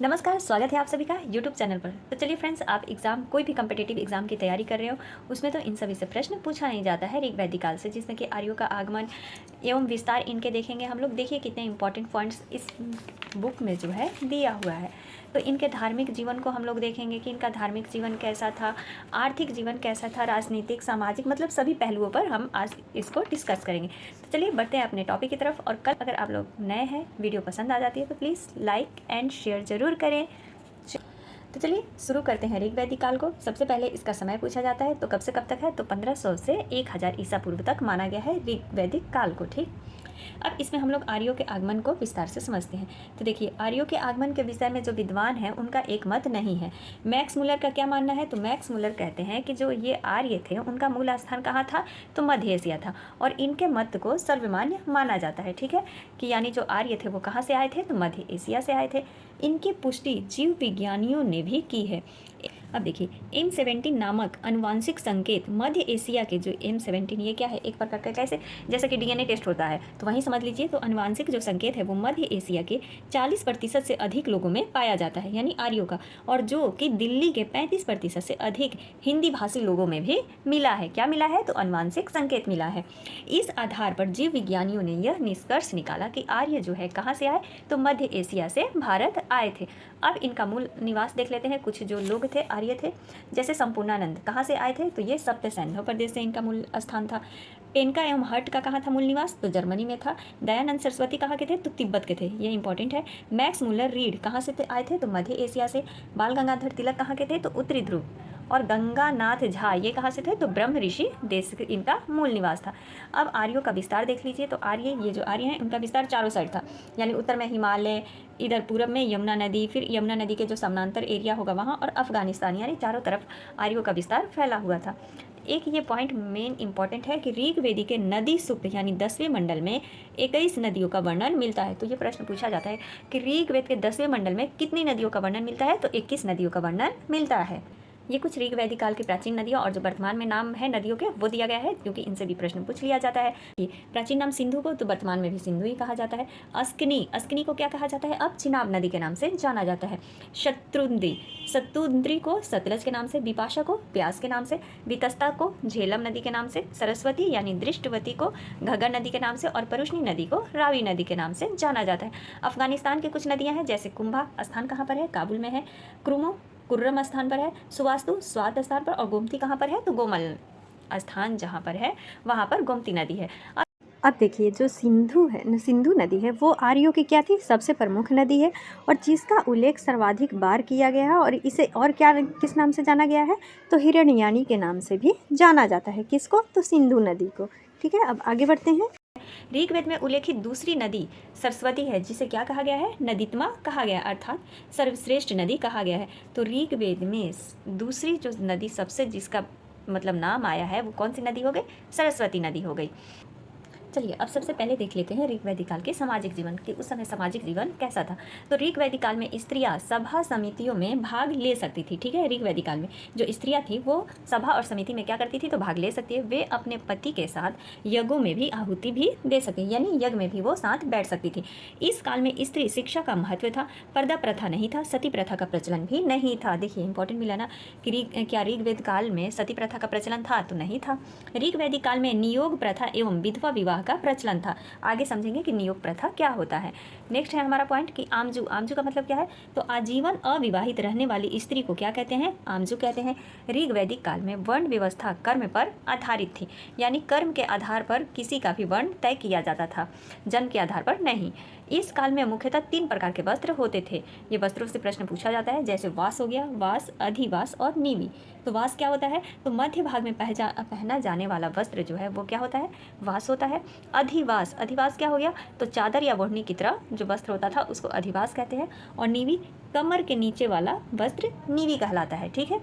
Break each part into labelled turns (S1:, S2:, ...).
S1: नमस्कार, स्वागत है आप सभी का यूट्यूब चैनल पर। तो चलिए फ्रेंड्स, आप एग्ज़ाम कोई भी कम्पिटिटिव एग्जाम की तैयारी कर रहे हो, उसमें तो इन सभी से प्रश्न पूछा नहीं जाता है ऋग्वैदिक काल से, जिसमें कि आर्यों का आगमन एवं विस्तार इनके देखेंगे हम लोग। देखिए कितने इंपॉर्टेंट पॉइंट्स इस बुक में जो है दिया हुआ है। तो इनके धार्मिक जीवन को हम लोग देखेंगे कि इनका धार्मिक जीवन कैसा था, आर्थिक जीवन कैसा था, राजनीतिक, सामाजिक, मतलब सभी पहलुओं पर हम आज इसको डिस्कस करेंगे। तो चलिए बढ़ते हैं अपने टॉपिक की तरफ। और कल अगर आप लोग नए हैं, वीडियो पसंद आ जाती है तो प्लीज़ लाइक एंड शेयर ज़रूर करें। तो चलिए शुरू करते हैं ऋग्वैदिक काल को। सबसे पहले इसका समय पूछा जाता है, तो कब से कब तक है, तो 1500 से 1000 ईसा पूर्व तक माना गया है ऋग्वैदिक काल को। ठीक, अब इसमें हम लोग आर्यों के आगमन को विस्तार से समझते हैं। तो देखिए, आर्यों के आगमन के विषय में जो विद्वान हैं उनका एक मत नहीं है। मैक्स मुलर का क्या मानना है, तो मैक्स मुलर कहते हैं कि जो ये आर्य थे उनका मूल स्थान कहाँ था, तो मध्य एशिया था, और इनके मत को सर्वमान्य माना जाता है। ठीक है, कि यानी जो आर्य थे वो कहाँ से आए थे, तो मध्य एशिया से आए थे। इनकी पुष्टि जीव विज्ञानियों ने भी की है। अब देखिए, M17 नामक अनुवांशिक संकेत मध्य एशिया के, जो M17 ये क्या है, एक प्रकार का कैसे, जैसे कि DNA टेस्ट होता है तो वहीं समझ लीजिए। तो अनुवांशिक जो संकेत है वो मध्य एशिया के 40% से अधिक लोगों में पाया जाता है, यानी आर्यों का, और जो कि दिल्ली के 35% से अधिक हिंदी भाषी लोगों में भी मिला है। क्या मिला है, तो अनुवांशिक संकेत मिला है। इस आधार पर जीव विज्ञानियों ने यह निष्कर्ष निकाला कि आर्य जो है कहाँ से आए, तो मध्य एशिया से भारत आए थे। अब इनका मूल निवास देख लेते हैं। कुछ जो लोग थे आर्य थे, जैसे संपूर्णानंद कहाँ से आए थे, तो ये सप्त सैंधव प्रदेश से इनका मूल स्थान था। पेनका एवं हट का कहाँ था मूल निवास, तो जर्मनी में था। दयानंद सरस्वती कहाँ के थे, तो तिब्बत के थे, ये इंपॉर्टेंट है। मैक्स मुलर रीड कहाँ से आए थे, तो मध्य एशिया से। बाल गंगाधर तिलक कहाँ के थे, तो उत्तरी ध्रुव। और गंगानाथ झा ये कहाँ से थे, तो ब्रह्म ऋषि देश इनका मूल निवास था। अब आर्यों का विस्तार देख लीजिए। तो आर्य, ये जो आर्य हैं उनका विस्तार चारों साइड था, यानी उत्तर में हिमालय, इधर पूरब में यमुना नदी, फिर यमुना नदी के जो समानांतर एरिया होगा वहाँ, और अफगानिस्तान, यानी चारों तरफ आर्यों का विस्तार फैला हुआ था। एक ये पॉइंट मेन इंपॉर्टेंट है कि ऋग्वेदी के नदी सूक्त यानी 10वें मंडल में 21 नदियों का वर्णन मिलता है। तो ये प्रश्न पूछा जाता है कि ऋग्वेद के 10वें मंडल में कितनी नदियों का वर्णन मिलता है, तो 21 नदियों का वर्णन मिलता है। ये कुछ ऋग्वैदिक काल की प्राचीन नदियाँ और जो वर्तमान में नाम है नदियों के वो दिया गया है, क्योंकि इनसे भी प्रश्न पूछ लिया जाता है। कि प्राचीन नाम सिंधु को तो वर्तमान में भी सिंधु ही कहा जाता है। अस्कनी, अस्कनी को क्या कहा जाता है, अब चिनाब नदी के नाम से जाना जाता है। शत्रुंद्री, शत्रुंद्री को सतलज के नाम से, विपाशा को ब्यास के नाम से, वितस्ता को झेलम नदी के नाम से, सरस्वती यानी दृष्टवती को घग्गर नदी के नाम से, और परुष्णी नदी को रावी नदी के नाम से जाना जाता है। अफगानिस्तान की कुछ नदियाँ हैं, जैसे कुंभा स्थान कहाँ पर है, काबुल में है। क्रुमो कुर्रम स्थान पर है। सुवास्तु स्वात स्थान पर। और गोमती कहाँ पर है, तो गोमल स्थान जहाँ पर है वहाँ पर गोमती नदी है। अब देखिए, जो सिंधु है, सिंधु नदी है, वो आर्यों की क्या थी, सबसे प्रमुख नदी है, और जिसका उल्लेख सर्वाधिक बार किया गया है। और इसे और क्या, किस नाम से जाना गया है, तो हिरण्ययानी के नाम से भी जाना जाता है। किसको, तो सिंधु नदी को। ठीक है, अब आगे बढ़ते हैं। ऋग्वेद में उल्लेखित दूसरी नदी सरस्वती है, जिसे क्या कहा गया है, नदीत्मा कहा गया, अर्थात सर्वश्रेष्ठ नदी कहा गया है। तो ऋग्वेद में दूसरी जो नदी सबसे जिसका मतलब नाम आया है वो कौन सी नदी हो गई, सरस्वती नदी हो गई। चलिए अब सबसे पहले देख लेते हैं ऋग्वैदिक काल के सामाजिक जीवन कि उस समय सामाजिक जीवन कैसा था। तो ऋग्वैदिक काल में स्त्रियां सभा समितियों में भाग ले सकती थी। ठीक है, ऋग्वैदिक काल में जो स्त्रियां थी वो सभा और समिति में क्या करती थी, तो भाग ले सकती है। वे अपने पति के साथ यज्ञों में भी आहुति भी दे सकती, यानी यज्ञ में भी वो साथ बैठ सकती थी। इस काल में स्त्री शिक्षा का महत्व था, पर्दा प्रथा नहीं था, सती प्रथा का प्रचलन भी नहीं था। देखिए इंपॉर्टेंट मिला ना कि क्या ऋग्वेद काल में सती प्रथा का प्रचलन था, तो नहीं था। ऋग्वैदिक काल में नियोग प्रथा एवं विधवा विवाह का प्रचलन था। आगे समझेंगे कि नियोग प्रथा क्या होता है। नेक्स्ट है हमारा पॉइंट कि आमजू, आमजू का मतलब क्या है, तो आजीवन अविवाहित रहने वाली स्त्री को क्या कहते हैं, आमजू कहते हैं। ऋग्वैदिक काल में वर्ण व्यवस्था कर्म पर आधारित थी, यानी कर्म के आधार पर किसी का भी वर्ण तय किया जाता था, जन्म के आधार पर नहीं। इस काल में मुख्यतः 3 प्रकार के वस्त्र होते थे। ये वस्त्रों से प्रश्न पूछा जाता है, जैसे वास हो गया, वास, अधिवास और नीवी। तो वास क्या होता है, तो मध्य भाग में पहना जाने वाला वस्त्र जो है वो क्या होता है, वास होता है। अधिवास, अधिवास क्या हो गया, तो चादर या ओढ़नी की तरह जो वस्त्र होता था उसको अधिवास कहते हैं। और नीवी, कमर के नीचे वाला वस्त्र नीवी कहलाता है। ठीक है,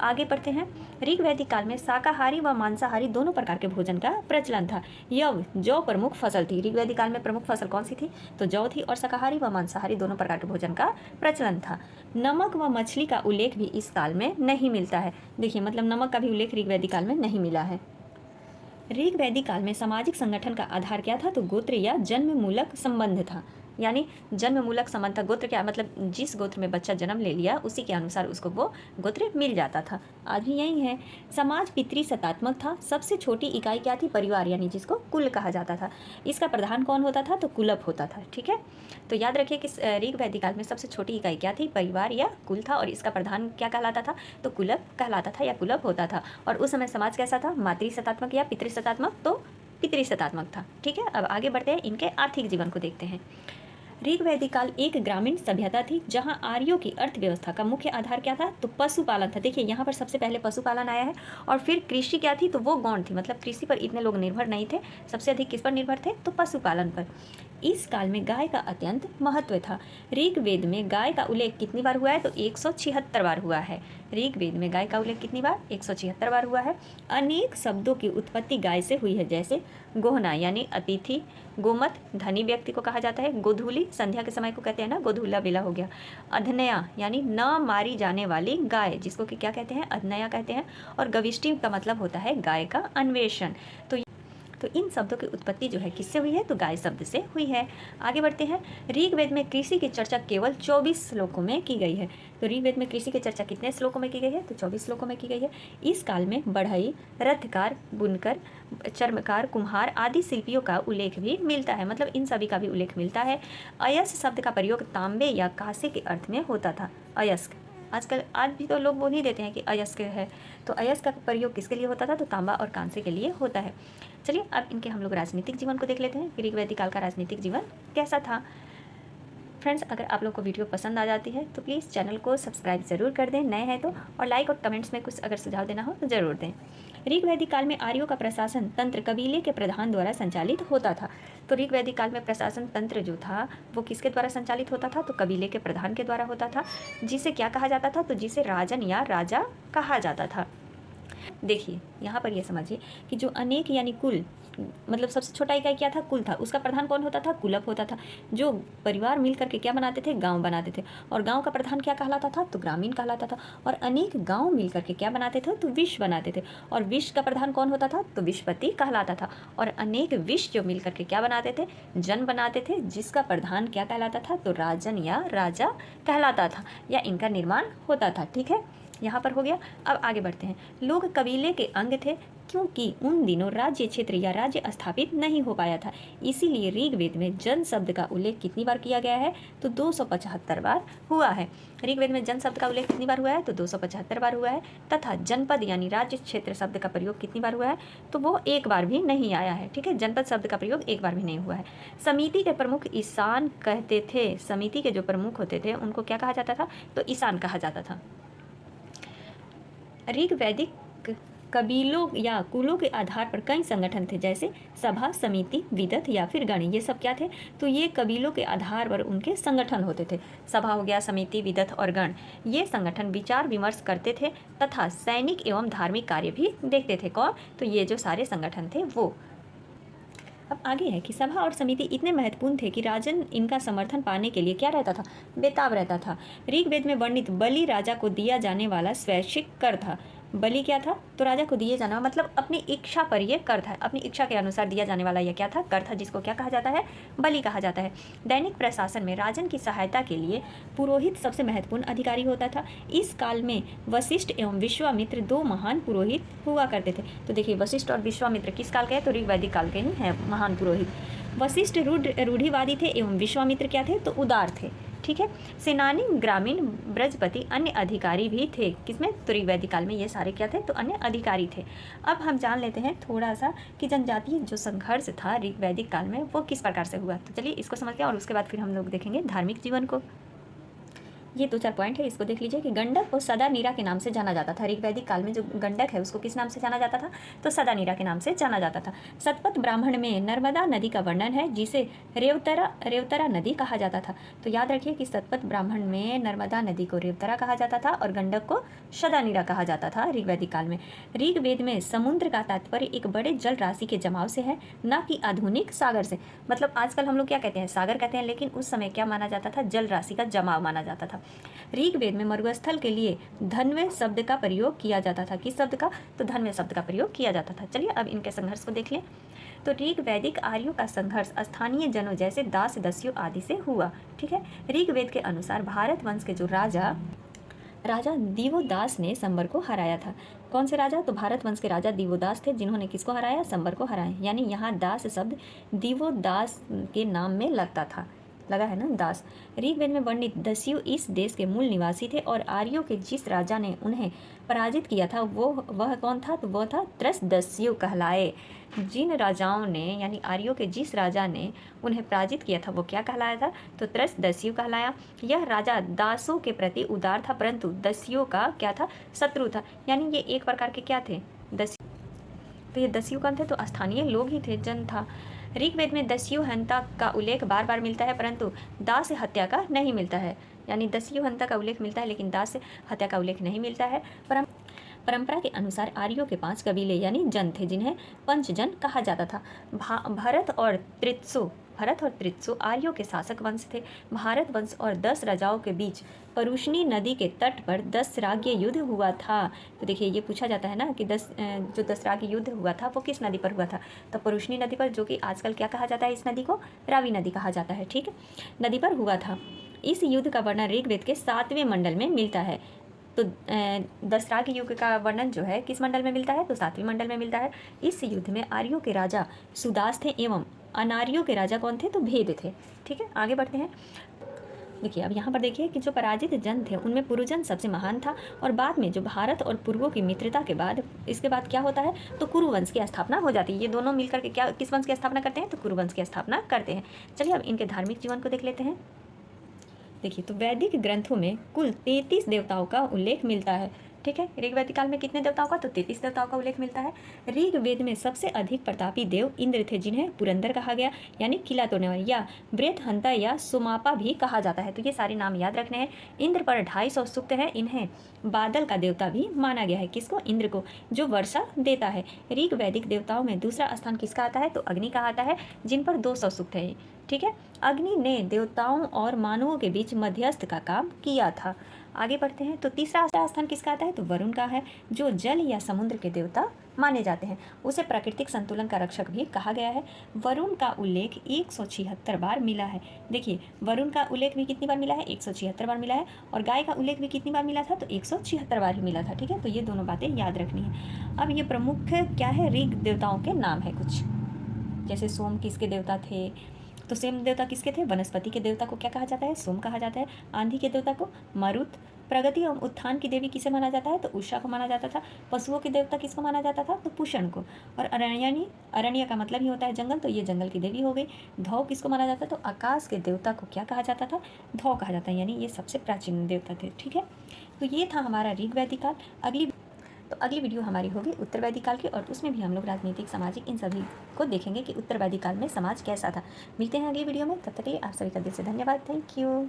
S1: आगे बढ़ते हैं। ऋग्वैदिक काल में शाकाहारी व मांसाहारी दोनों प्रकार के भोजन का प्रचलन था। यव, जौ प्रमुख फसल थी। ऋग्वैदिक काल में प्रमुख फसल कौन सी थी, तो जौ थी। और शाकाहारी व मांसाहारी दोनों प्रकार के भोजन का प्रचलन था। नमक व मछली का उल्लेख भी इस काल में नहीं मिलता है। देखिए मतलब नमक का भी उल्लेख ऋग्वैदिक काल में नहीं मिला है। ऋग्वैदिक काल में सामाजिक संगठन का आधार क्या था, तो गोत्र या जन्म मूलक संबंध था। यानी जन्ममूलक समानता। गोत्र क्या मतलब जिस गोत्र में बच्चा जन्म ले लिया उसी के अनुसार उसको वो गोत्र मिल जाता था। आज भी यही है। समाज पितृसत्तात्मक था। सबसे छोटी इकाई क्या थी? परिवार, यानी जिसको कुल कहा जाता था। इसका प्रधान कौन होता था? तो कुलप होता था। ठीक है, तो याद रखिए कि ऋग वैदिक काल में सबसे छोटी इकाई क्या थी? परिवार या कुल था, और इसका प्रधान क्या कहलाता था? तो कुलप कहलाता था या कुलप होता था। और उस समय समाज कैसा था? मातृसत्तात्मक या पितृसत्तात्मक? तो पितृसत्तात्मक था। ठीक है, अब आगे बढ़ते हैं, इनके आर्थिक जीवन को देखते हैं। ऋग वैदिक काल एक ग्रामीण सभ्यता थी जहां आर्यों की अर्थव्यवस्था का मुख्य आधार क्या था? तो पशुपालन था। देखिए यहाँ पर सबसे पहले पशुपालन आया है, और फिर कृषि क्या थी? तो वो गौण थी, मतलब कृषि पर इतने लोग निर्भर नहीं थे। सबसे अधिक किस पर निर्भर थे? तो पशुपालन पर। इस काल में गाय का अत्यंत महत्व था। ऋग्वेद में गाय का उल्लेख कितनी बार हुआ है? तो 176 बार हुआ है। ऋग्वेद में गाय का उल्लेख कितनी बार? 176 बार हुआ है। अनेक शब्दों की उत्पत्ति गाय से हुई है, जैसे गोहना यानी अतिथि, गोमत धनी व्यक्ति को कहा जाता है, गोधूली संध्या के समय को कहते हैं ना, गोधूला बेला हो गया। अधनया यानी न मारी जाने वाली गाय, जिसको कि क्या कहते हैं? अधनया कहते हैं। और गविष्टि का मतलब होता है गाय का अन्वेषण। तो इन शब्दों की उत्पत्ति जो है किससे हुई है? तो गाय शब्द से हुई है। आगे बढ़ते हैं। ऋग्वेद में कृषि की चर्चा केवल 24 श्लोकों में की गई है। तो ऋग्वेद में कृषि की चर्चा कितने श्लोकों में की गई है? तो 24 श्लोकों में की गई है। इस काल में बढ़ई, रथकार, बुनकर, चर्मकार, कुम्हार आदि शिल्पियों का उल्लेख भी मिलता है, मतलब इन सभी का भी उल्लेख मिलता है। अयस्क शब्द का प्रयोग तांबे या कांसे के अर्थ में होता था। अयस्क, आजकल आज भी तो लोग बोल ही देते हैं कि अयस्क है, तो अयस्क का प्रयोग किसके लिए होता था? तो तांबा और कांसे के लिए होता है। चलिए अब इनके हम लोग राजनीतिक जीवन को देख लेते हैं। ऋग वैदिक काल का राजनीतिक जीवन कैसा था। फ्रेंड्स, अगर आप लोग को वीडियो पसंद आ जाती है तो प्लीज़ चैनल को सब्सक्राइब ज़रूर कर दें, नए हैं तो, और लाइक और कमेंट्स में कुछ अगर सुझाव देना हो तो ज़रूर दें। ऋग वैदिक काल में आर्यों का प्रशासन तंत्र कबीले के प्रधान द्वारा संचालित होता था। तो ऋग वैदिक काल में प्रशासन तंत्र जो था वो किसके द्वारा संचालित होता था? तो कबीले के प्रधान के द्वारा होता था, जिसे क्या कहा जाता था? तो जिसे राजन या राजा कहा जाता था। देखिए यहाँ पर ये समझिए कि जो अनेक यानी कुल, मतलब सबसे छोटा इकाई क्या था? कुल था। उसका प्रधान कौन होता था? कुलप होता था। जो परिवार मिल करके क्या बनाते थे? गांव बनाते थे। और गांव का प्रधान क्या कहलाता था? तो ग्रामीण कहलाता था। और अनेक गांव मिल करके क्या बनाते थे? तो विश्व बनाते थे। और विश्व का प्रधान कौन होता था? तो विश्वपति कहलाता था। और अनेक विश्व जो मिल करके क्या बनाते थे? जन बनाते थे, जिसका प्रधान क्या कहलाता था? तो राजन या राजा कहलाता था, या इनका निर्माण होता था। ठीक है, यहाँ पर हो गया। अब आगे बढ़ते हैं। लोग कबीले के अंग थे, क्योंकि उन दिनों राज्य क्षेत्र या राज्य स्थापित नहीं हो पाया था। इसीलिए ऋग्वेद में जन शब्द का उल्लेख कितनी बार किया गया है? तो 275 बार हुआ है। ऋग्वेद में जन शब्द का उल्लेख कितनी बार हुआ है? तो 275 बार हुआ है। तथा जनपद यानी राज्य क्षेत्र शब्द का प्रयोग कितनी बार हुआ है? तो वो एक बार भी नहीं आया है। ठीक है, जनपद शब्द का प्रयोग एक बार भी नहीं हुआ है। समिति के प्रमुख ईशान कहते थे। समिति के जो प्रमुख होते थे उनको क्या कहा जाता था? तो ईशान कहा जाता था। ऋग वैदिक कबीलों या कुलों के आधार पर कई संगठन थे, जैसे सभा, समिति, विदत या फिर गण। ये सब क्या थे? तो ये कबीलों के आधार पर उनके संगठन होते थे। सभा हो गया, समिति, विदत और गण। ये संगठन विचार विमर्श करते थे तथा सैनिक एवं धार्मिक कार्य भी देखते थे। कौन? तो ये जो सारे संगठन थे वो। अब आगे है कि सभा और समिति इतने महत्वपूर्ण थे कि राजन इनका समर्थन पाने के लिए क्या रहता था? बेताब रहता था। ऋग्वेद में वर्णित बलि राजा को दिया जाने वाला स्वैच्छिक कर था। बलि क्या था? तो राजा को दिए जाना, मतलब अपनी इच्छा पर यह कर था, अपनी इच्छा के अनुसार दिया जाने वाला यह क्या था? कर था, जिसको क्या कहा जाता है? बलि कहा जाता है। दैनिक प्रशासन में राजन की सहायता के लिए पुरोहित सबसे महत्वपूर्ण अधिकारी होता था। इस काल में वशिष्ठ एवं विश्वामित्र दो महान पुरोहित हुआ करते थे। तो देखिए, वशिष्ठ और विश्वामित्र किस काल के हैं? तो ऋग्वैदिक काल के ही हैं महान पुरोहित। वशिष्ठ रूढ़िवादी थे एवं विश्वामित्र क्या थे? तो उदार थे। ठीक है, सेनानी, ग्रामीण, ब्रजपति, अन्य अधिकारी भी थे। किसमें? तो ऋग्वैदिक काल में ये सारे क्या थे? तो अन्य अधिकारी थे। अब हम जान लेते हैं थोड़ा सा कि जनजातीय जो संघर्ष था ऋग्वैदिक काल में वो किस प्रकार से हुआ। तो चलिए इसको समझते हैं, और उसके बाद फिर हम लोग देखेंगे धार्मिक जीवन को। ये 2-4 पॉइंट है, इसको देख लीजिए कि गंडक को सदा नीरा के नाम से जाना जाता था। ऋग्वैदिक काल में जो गंडक है उसको किस नाम से जाना जाता था? तो सदा नीरा के नाम से जाना जाता था। शतपथ ब्राह्मण में नर्मदा नदी का वर्णन है, जिसे रेवतरा नदी कहा जाता था। तो याद रखिए कि शतपथ ब्राह्मण में नर्मदा नदी को रेवतरा कहा जाता था और गंडक को सदा नीरा कहा जाता था ऋग्वैदिक काल में। ऋग्वेद में समुद्र का तात्पर्य एक बड़े जल राशि के जमाव से है, न कि आधुनिक सागर से। मतलब आजकल हम लोग क्या कहते हैं? सागर कहते हैं, लेकिन उस समय क्या माना जाता था? जल राशि का जमाव माना जाता था। ऋग्वेद में मरुस्थल के लिए धन्वे शब्द का प्रयोग किया जाता था। किस शब्द का? तो धन्वे शब्द का प्रयोग किया जाता था। चलिए अब इनके संघर्ष को देख लें। तो ऋग वैदिक आर्यों का संघर्ष स्थानीय जनों जैसे दास दस्युओं आदि से हुआ। ठीक है, ऋग्वेद के अनुसार भारत वंश के जो राजा दिवोदास ने संबर को हराया था। कौन से राजा? तो भारत वंश के राजा दिवोदास थे, जिन्होंने किसको हराया? संबर को हराया। यानी यहाँ दास शब्द दिवोदास के नाम में लगता था, लगा है ना, दास। ऋग्वेद में वर्णित दस्यु इस देश के मूल निवासी थे और आर्यों के जिस राजा ने उन्हें पराजित किया था वह कौन था? तो वह था त्रसदस्यु कहलाए। जिन राजाओं ने, यानी आर्यों के जिस राजा ने उन्हें पराजित किया था वो क्या कहलाया था? तो त्रसदस्यु कहलाया। यह राजा दासों के प्रति उदार था, परंतु दस्युओं का क्या था? शत्रु था। यानी ये एक प्रकार के क्या थे? दस्यु। तो ये दस्यु कौन थे? तो स्थानीय लोग ही थे, जन था। ऋग्वेद में दस्यु हंता का उल्लेख बार बार मिलता है, परंतु दास हत्या का नहीं मिलता है। यानी दस्यु हंता का उल्लेख मिलता है, लेकिन दास हत्या का उल्लेख नहीं मिलता है। परंपरा के अनुसार आर्यों के 5 कबीले यानी जन थे, जिन्हें पंचजन कहा जाता था। भरत और त्रित्सु आर्यों के शासक वंश थे। भारत वंश और 10 राजाओं के बीच परुष्णी नदी के तट पर दसराग्य युद्ध हुआ था। तो देखिए, ये पूछा जाता है ना कि जो दसराग्य युद्ध हुआ था वो किस नदी पर हुआ था? तो परुष्णी नदी पर, जो कि आजकल क्या कहा जाता है? इस नदी को रावी नदी कहा जाता है। ठीक है, नदी पर हुआ था। इस युद्ध का वर्णन ऋग्वेद के 7वें मंडल में मिलता है। तो दसराग्य युग का वर्णन जो है किस मंडल में मिलता है? तो 7वें मंडल में मिलता है। इस युद्ध में आर्यों के राजा सुदास थे एवं अनार्यों के राजा कौन थे? तो भेद थे। ठीक है, आगे बढ़ते हैं। देखिए, अब यहाँ पर देखिए कि जो पराजित जन थे उनमें पुरुजन सबसे महान था, और बाद में जो भारत और पूर्वों की मित्रता के बाद इसके बाद क्या होता है? तो कुरुवंश की स्थापना हो जाती है। ये दोनों मिलकर के क्या, किस वंश की स्थापना करते हैं? तो कुरुवंश की स्थापना करते हैं। चलिए अब इनके धार्मिक जीवन को देख लेते हैं। देखिए, तो वैदिक ग्रंथों में कुल 33 देवताओं का उल्लेख मिलता है। ठीक है, ऋग्वैदिक काल में कितने देवताओं का? तो 33 देवताओं का उल्लेख मिलता है। ऋग्वेद में सबसे अधिक प्रतापी देव इंद्र थे, जिन्हें पुरंदर कहा गया, यानी किला तोड़ने वाले, या वृत्रहंता या सुमापा भी कहा जाता है। तो ये सारे नाम याद रखने हैं। इंद्र पर 250 सूक्त है। इन्हें बादल का देवता भी माना गया है। किसको? इंद्र को, जो वर्षा देता है। ऋग्वैदिक देवताओं में दूसरा स्थान किसका आता है? तो अग्नि का आता है, जिन पर 200 सूक्त है। ठीक है, अग्नि ने देवताओं और मानवों के बीच मध्यस्थ का काम किया था। आगे बढ़ते हैं। तो तीसरा स्थान किसका आता है? तो वरुण का है, जो जल या समुद्र के देवता माने जाते हैं। उसे प्राकृतिक संतुलन का रक्षक भी कहा गया है। वरुण का उल्लेख 176 बार मिला है। देखिए, वरुण का उल्लेख भी कितनी बार मिला है? 176 बार मिला है। और गाय का उल्लेख भी कितनी बार मिला था? तो 176 बार ही मिला था। ठीक है, तो ये दोनों बातें याद रखनी है। अब ये प्रमुख क्या है? ऋग देवताओं के नाम है कुछ, जैसे सोम किसके देवता थे? तो सोम देवता किसके थे? वनस्पति के देवता को क्या कहा जाता है? सोम कहा जाता है। आंधी के देवता को मरुत। प्रगति एवं उत्थान की देवी किसे माना जाता है? तो उषा को माना जाता था। पशुओं के देवता किसको माना जाता था? तो पूषण को। और अरण्यानी, अरण्य का मतलब ही होता है जंगल, तो ये जंगल की देवी हो गई। धौ किसको माना जाता है? तो आकाश के देवता को क्या कहा जाता था? धौ कहा जाता है, यानी ये सबसे प्राचीन देवता थे। ठीक है, तो ये था हमारा ऋग्वैदिक काल। अगली वीडियो हमारी होगी उत्तर वैदिक काल की, और उसमें भी हम लोग राजनीतिक, सामाजिक, इन सभी को देखेंगे कि उत्तर वैदिक काल में समाज कैसा था। मिलते हैं अगली वीडियो में, तब तक के लिए आप सभी का दिल से धन्यवाद। Thank you.